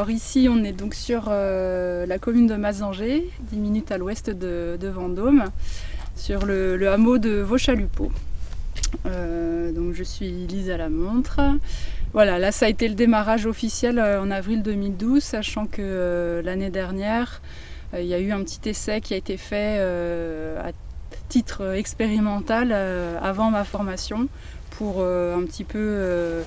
Alors ici, on est donc sur la commune de Mazanger, 10 minutes à l'ouest de Vendôme, sur le hameau de Vauchalupeau. Donc je suis Lisa Lamontre. Voilà, là ça a été le démarrage officiel en avril 2012, sachant que l'année dernière, il y a eu un petit essai qui a été fait à titre expérimental avant ma formation pour un petit peu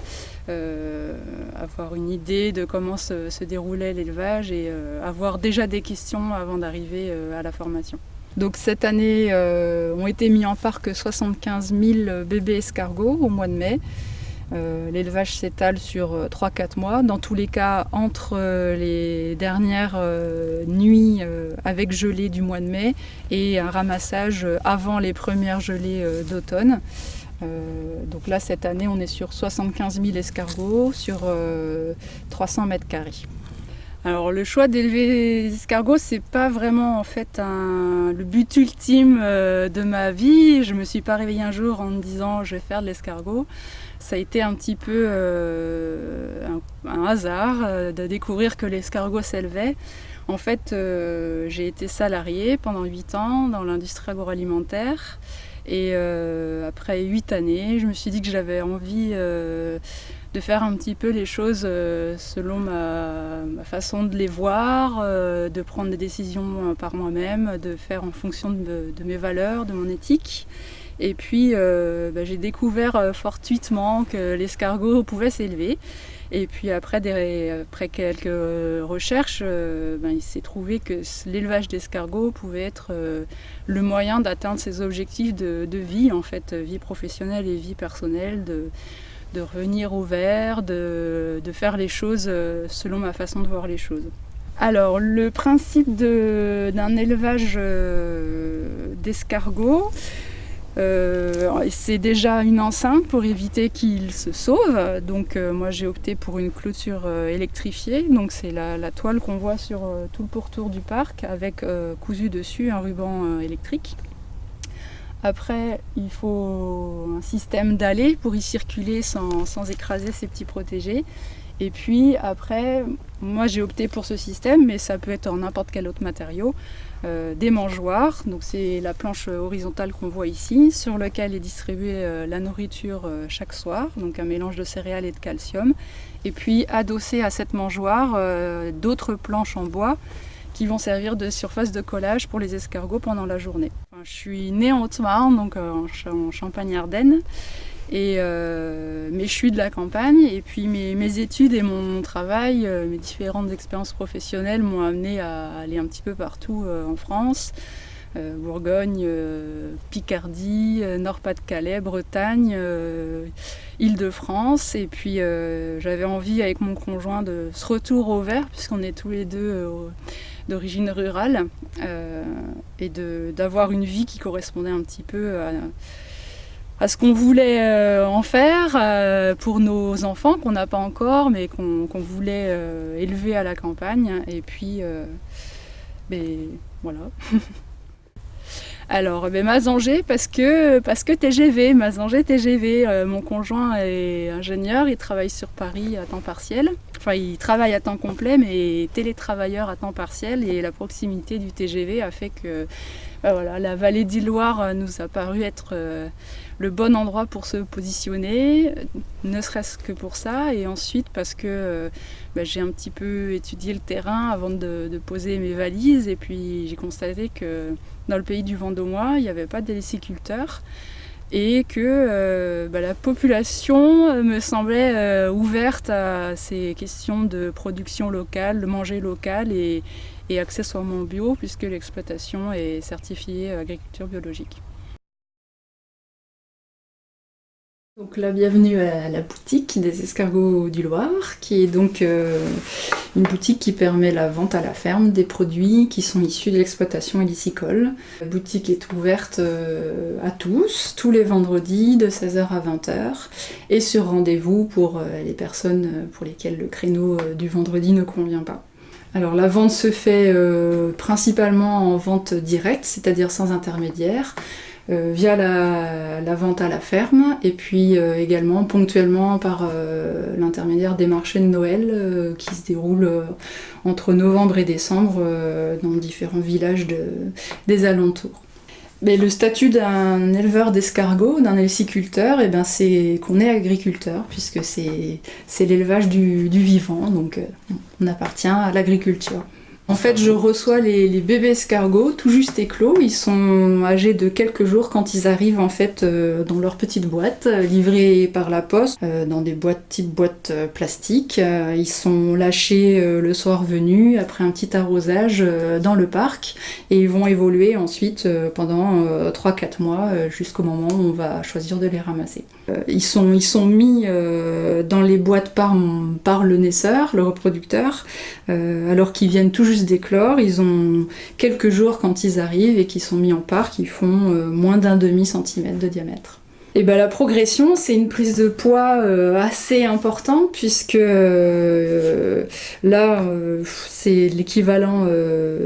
avoir une idée de comment se déroulait l'élevage et avoir déjà des questions avant d'arriver à la formation. Donc cette année ont été mis en parc 75 000 bébés escargots au mois de mai. L'élevage s'étale sur 3-4 mois. Dans tous les cas, entre les dernières nuits avec gelée du mois de mai et un ramassage avant les premières gelées d'automne. Donc là, cette année, on est sur 75 000 escargots sur 300 mètres carrés. Alors le choix d'élever des escargots, c'est pas vraiment en fait le but ultime de ma vie. Je me suis pas réveillée un jour en me disant je vais faire de l'escargot. Ça a été un petit peu un hasard de découvrir que l'escargot s'élevait. En fait, j'ai été salariée pendant 8 ans dans l'industrie agroalimentaire. Et après 8 années, je me suis dit que j'avais envie de faire un petit peu les choses selon ma façon de les voir, de prendre des décisions par moi-même, de faire en fonction de mes valeurs, de mon éthique. Et puis j'ai découvert fortuitement que l'escargot pouvait s'élever. Et puis après quelques recherches, il s'est trouvé que l'élevage d'escargots pouvait être le moyen d'atteindre ses objectifs de vie, en fait, vie professionnelle et vie personnelle, de revenir au vert, de faire les choses selon ma façon de voir les choses. Alors le principe d'un élevage d'escargots, c'est déjà une enceinte pour éviter qu'il se sauve. Donc moi j'ai opté pour une clôture électrifiée. Donc c'est la toile qu'on voit sur tout le pourtour du parc avec cousu dessus un ruban électrique. Après, il faut un système d'allées pour y circuler sans écraser ces petits protégés. Et puis après, moi j'ai opté pour ce système, mais ça peut être en n'importe quel autre matériau. Des mangeoires, donc c'est la planche horizontale qu'on voit ici, sur laquelle est distribuée la nourriture chaque soir, donc un mélange de céréales et de calcium. Et puis adossé à cette mangeoire, d'autres planches en bois qui vont servir de surface de collage pour les escargots pendant la journée. Enfin, je suis née en Haute-Marne, donc en Champagne-Ardenne. Mais je suis de la campagne et puis mes études et mon travail, mes différentes expériences professionnelles m'ont amené à aller un petit peu partout en France, Bourgogne, Picardie, Nord-Pas-de-Calais, Bretagne, Île-de-France. Et puis j'avais envie avec mon conjoint de ce retour au vert, puisqu'on est tous les deux d'origine rurale, et d'avoir une vie qui correspondait un petit peu à ce qu'on voulait en faire pour nos enfants qu'on n'a pas encore, mais qu'on voulait élever à la campagne. Et puis, voilà. Alors, Mazanger, parce que TGV, Mazanger TGV. Mon conjoint est ingénieur, il travaille sur Paris à temps partiel. Enfin, il travaille à temps complet, mais télétravailleur à temps partiel. Et la proximité du TGV a fait que voilà, la vallée d'Île-Loire nous a paru être le bon endroit pour se positionner, ne serait-ce que pour ça, et ensuite parce que j'ai un petit peu étudié le terrain avant de poser mes valises, et puis j'ai constaté que dans le pays du Vendômois, il n'y avait pas de lessiculteurs, et que la population me semblait ouverte à ces questions de production locale, de manger local et accessoirement bio, puisque l'exploitation est certifiée agriculture biologique. Donc la bienvenue à la boutique des escargots du Loir, qui est donc une boutique qui permet la vente à la ferme des produits qui sont issus de l'exploitation hélicicole. La boutique est ouverte à tous les vendredis de 16h à 20h et sur rendez-vous pour les personnes pour lesquelles le créneau du vendredi ne convient pas. Alors la vente se fait principalement en vente directe, c'est-à-dire sans intermédiaire. via la vente à la ferme et puis également ponctuellement par l'intermédiaire des marchés de Noël qui se déroulent entre novembre et décembre dans différents villages des alentours. Mais le statut d'un éleveur d'escargots, d'un élciculteur, eh ben c'est qu'on est agriculteur, puisque c'est l'élevage du vivant, donc on appartient à l'agriculture. En fait, je reçois les bébés escargots tout juste éclos. Ils sont âgés de quelques jours quand ils arrivent en fait dans leur petite boîte, livrés par la poste, dans des boîtes type boîte plastique. Ils sont lâchés le soir venu après un petit arrosage dans le parc et ils vont évoluer ensuite pendant 3-4 mois jusqu'au moment où on va choisir de les ramasser. Ils sont mis dans les boîtes par le naisseur, le reproducteur, alors qu'ils viennent tout juste d'éclore. Ils ont quelques jours quand ils arrivent et qu'ils sont mis en parc, ils font moins d'un demi-centimètre de diamètre. Et ben la progression, c'est une prise de poids assez importante puisque là, c'est l'équivalent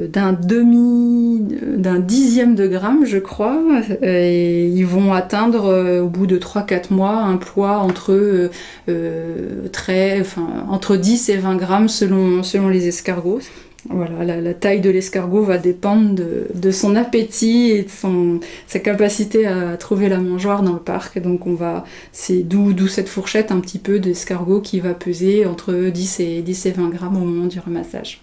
d'un dixième de gramme, je crois, et ils vont atteindre au bout de 3-4 mois un poids entre 10 et 20 grammes selon les escargots. Voilà, la taille de l'escargot va dépendre de son appétit et de sa capacité à trouver la mangeoire dans le parc. Donc c'est d'où cette fourchette un petit peu d'escargot qui va peser entre 10 et 20 grammes au moment du ramassage.